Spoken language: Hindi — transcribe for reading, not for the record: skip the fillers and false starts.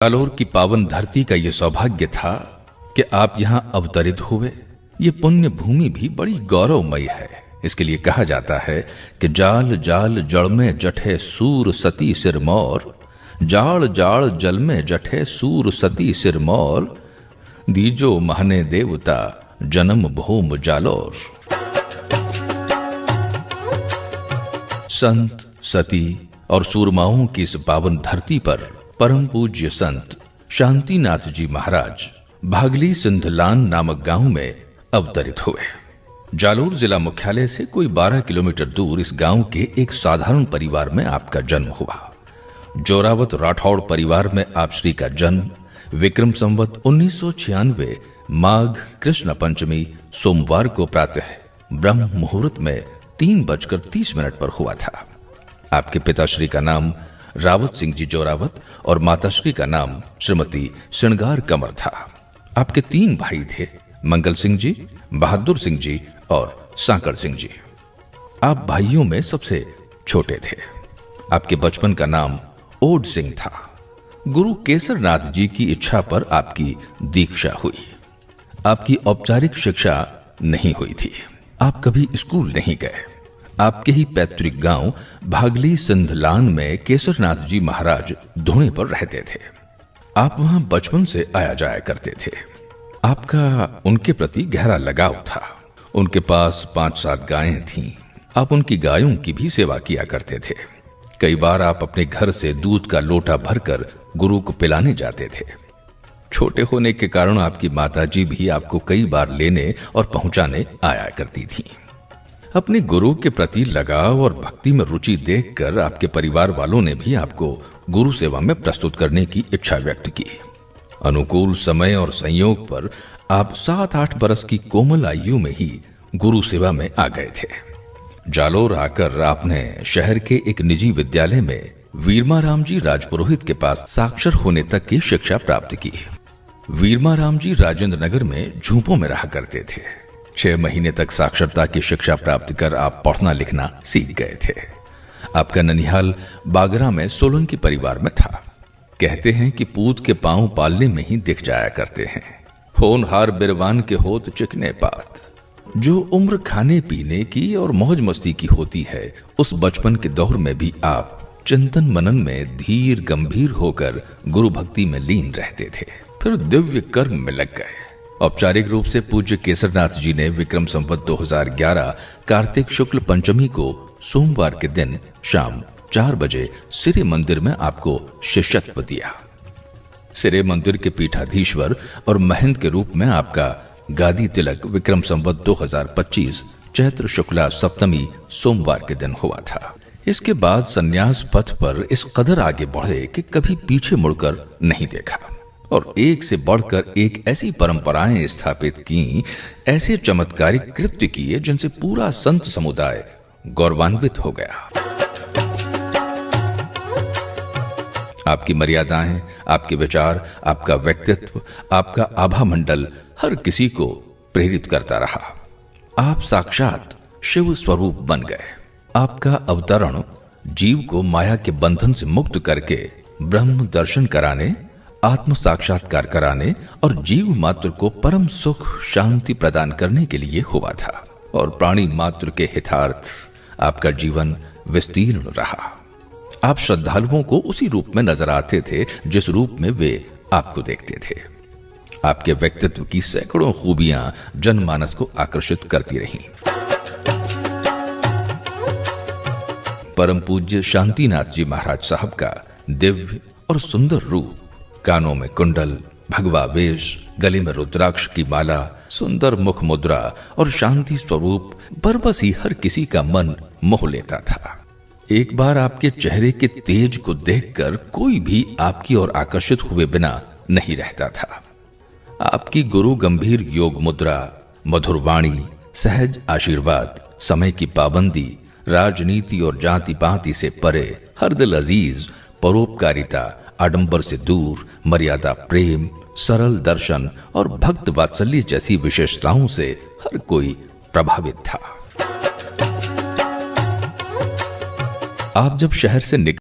जालोर की पावन धरती का ये सौभाग्य था कि आप यहाँ अवतरित हुए। ये पुण्य भूमि भी बड़ी गौरवमयी है। इसके लिए कहा जाता है कि जाल जाल जड़ में जठे सूर सती सिरमौर, जाल जाल जल में जठे सूर सती सिरमौर, दीजो महने देवता जन्म भूम जालोर। संत, सती और सूरमाओं की इस पावन धरती पर परम पूज्य संत शांतिनाथ जी महाराज भागली सिंधलान नामक गांव में अवतरित हुए। जालोर जिला मुख्यालय से कोई 12 किलोमीटर दूर इस गांव के एक साधारण परिवार में आपका जन्म हुआ। जोरावत राठौड़ परिवार में आप श्री का जन्म विक्रम संवत 1996 माघ कृष्ण पंचमी सोमवार को प्रातः ब्रह्म मुहूर्त में 3:30 पर हुआ था। आपके पिताश्री का नाम रावत सिंह जी जोरावत और माताश्री का नाम श्रीमती श्रृंगार कंवर था। आपके 3 भाई थे, मंगल सिंह जी, बहादुर सिंह जी और सांकड़ सिंह जी। आप भाइयों में सबसे छोटे थे। आपके बचपन का नाम ओड सिंह था। गुरु केसरनाथ जी की इच्छा पर आपकी दीक्षा हुई। आपकी औपचारिक शिक्षा नहीं हुई थी। आप कभी स्कूल नहीं गए। आपके ही पैतृक गांव भागली सिंधलान में केसरनाथ जी महाराज धुणे पर रहते थे। आप वहां बचपन से आया जाया करते थे। आपका उनके प्रति गहरा लगाव था। उनके पास 5-7 गायें थीं। आप उनकी गायों की भी सेवा किया करते थे। कई बार आप अपने घर से दूध का लोटा भरकर गुरु को पिलाने जाते थे। छोटे होने के कारण आपकी माताजी भी आपको कई बार लेने और पहुंचाने आया करती थीं। अपने गुरु के प्रति लगाव और भक्ति में रुचि देखकर आपके परिवार वालों ने भी आपको गुरु सेवा में प्रस्तुत करने की इच्छा व्यक्त की। अनुकूल समय और संयोग पर आप 7-8 बरस की कोमल आयु में ही गुरु सेवा में आ गए थे। जालोर आकर आपने शहर के एक निजी विद्यालय में वीरमाराम जी राजपुरोहित के पास साक्षर होने तक की शिक्षा प्राप्त की। वीरमाराम जी राजेंद्र नगर में झूंपों में रहा करते थे। 6 महीने तक साक्षरता की शिक्षा प्राप्त कर आप पढ़ना लिखना सीख गए थे। आपका ननिहाल बागरा में सोलंकी परिवार में था। कहते हैं कि पूत के पांव पालने में ही दिख जाया करते हैं। होनहार बिरवान के होत चिकने पात। जो उम्र खाने पीने की और मौज मस्ती की होती है, उस बचपन के दौर में भी आप चिंतन मनन में धीर गंभीर होकर गुरु भक्ति में लीन रहते थे। फिर दिव्य कर्म में लग गए। औपचारिक रूप से पूज्य केसरनाथ जी ने विक्रम संवत 2011 कार्तिक शुक्ल पंचमी को सोमवार के दिन शाम 4 बजे सिरे मंदिर में आपको शिष्यत्व दिया। सिरे मंदिर के पीठाधीश्वर और महंत के रूप में आपका गादी तिलक विक्रम संवत 2025 चैत्र शुक्ला सप्तमी सोमवार के दिन हुआ था। इसके बाद संन्यास पथ पर इस कदर आगे बढ़े कि कभी पीछे मुड़कर नहीं देखा और एक से बढ़कर एक ऐसी परंपराएं स्थापित की, ऐसे चमत्कारिक कृत्य किए जिनसे पूरा संत समुदाय गौरवान्वित हो गया। आपकी मर्यादाएं, आपके विचार, आपका व्यक्तित्व, आपका आभा मंडल हर किसी को प्रेरित करता रहा। आप साक्षात शिव स्वरूप बन गए। आपका अवतरण जीव को माया के बंधन से मुक्त करके ब्रह्म दर्शन कराने, आत्म साक्षात्कार कराने और जीव मात्र को परम सुख शांति प्रदान करने के लिए हुआ था। और प्राणी मात्र के हितार्थ आपका जीवन विस्तीर्ण रहा। आप श्रद्धालुओं को उसी रूप में नजर आते थे जिस रूप में वे आपको देखते थे। आपके व्यक्तित्व की सैकड़ों खूबियां जनमानस को आकर्षित करती रहीं। परम पूज्य शांतिनाथ जी महाराज साहब का दिव्य और सुंदर रूप, कानों में कुंडल, भगवा वेश, गले में रुद्राक्ष की माला, सुंदर मुख मुद्रा और शांति स्वरूप बरबस ही हर किसी का मन मोह लेता था। एक बार आपके चेहरे के तेज को देखकर कोई भी आपकी ओर आकर्षित हुए बिना नहीं रहता था। आपकी गुरु गंभीर योग मुद्रा, मधुर वाणी, सहज आशीर्वाद, समय की पाबंदी, राजनीति और जाति पाति से परे, हर दिल अजीज, परोपकारिता, आडंबर से दूर, मर्यादा प्रेम, सरल दर्शन और भक्त वात्सल्य जैसी विशेषताओं से हर कोई प्रभावित था। आप जब शहर से निकल